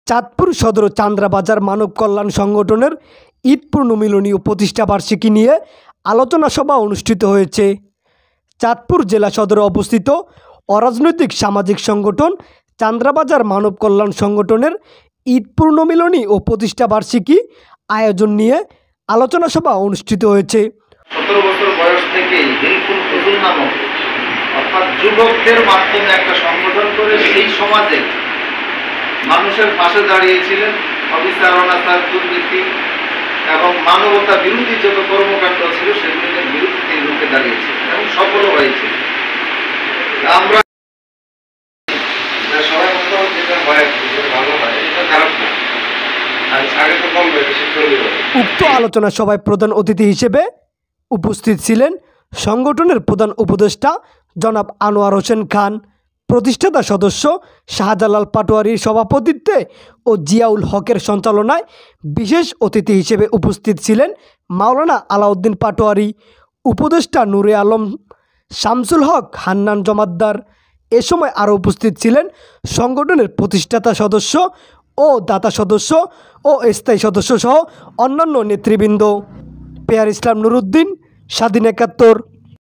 চাঁদপুর সদর চান্দ্রাবাজার মানব কল্যাণ সংগঠনের ঈদ পূর্ণমিলনী ও প্রতিষ্ঠাবার্ষিকী নিয়ে আলোচনা সভা অনুষ্ঠিত হয়েছে। চাঁদপুর জেলা সদরে অবস্থিত অরাজনৈতিক সামাজিক সংগঠন চান্দ্রাবাজার মানব কল্যাণ সংগঠনের ঈদ পূর্ণমিলনী ও প্রতিষ্ঠাবার্ষিকী আয়োজন নিয়ে আলোচনা সভা অনুষ্ঠিত হয়েছে। 17 বছর বয়স থেকেই হিলফুল ফুজুল নামক অর্থাৎ যুবকদের মাধ্যমে একটা সংগঠন করে সেই সমাজে মানুষের পাশে দাঁড়িয়েছিলেন। অবিচারণাচার, দুর্নীতি এবং মানবতা বিরোধী যত কর্মকাণ্ড ছিল সেগুলির বিরুদ্ধে তিনি রুখে দাঁড়িয়েছিলেন এবং সফল হয়েছিল। আমরা সবাই যেটা হয় ভালো হয়, এটা খারাপ না। উক্ত আলোচনা সভায় প্রধান অতিথি হিসেবে উপস্থিত ছিলেন সংগঠনের প্রধান উপদেষ্টা জনাব আনোয়ার হোসেন খান, প্রতিষ্ঠাতা সদস্য শাহজালাল পাটোয়ারির সভাপতিত্বে ও জিয়াউল হকের সঞ্চালনায়। বিশেষ অতিথি হিসেবে উপস্থিত ছিলেন মাওলানা আলাউদ্দিন পাটোয়ারি, উপদেষ্টা নূরে আলম, শামসুল হক, হান্নান জমাদ্দার। এ সময় আরও উপস্থিত ছিলেন সংগঠনের প্রতিষ্ঠাতা সদস্য ও দাতা সদস্য ও স্থায়ী সদস্য সহ অন্যান্য নেতৃবৃন্দ। পেয়ার ইসলাম নুরুদ্দিন, স্বাধীন ৭১।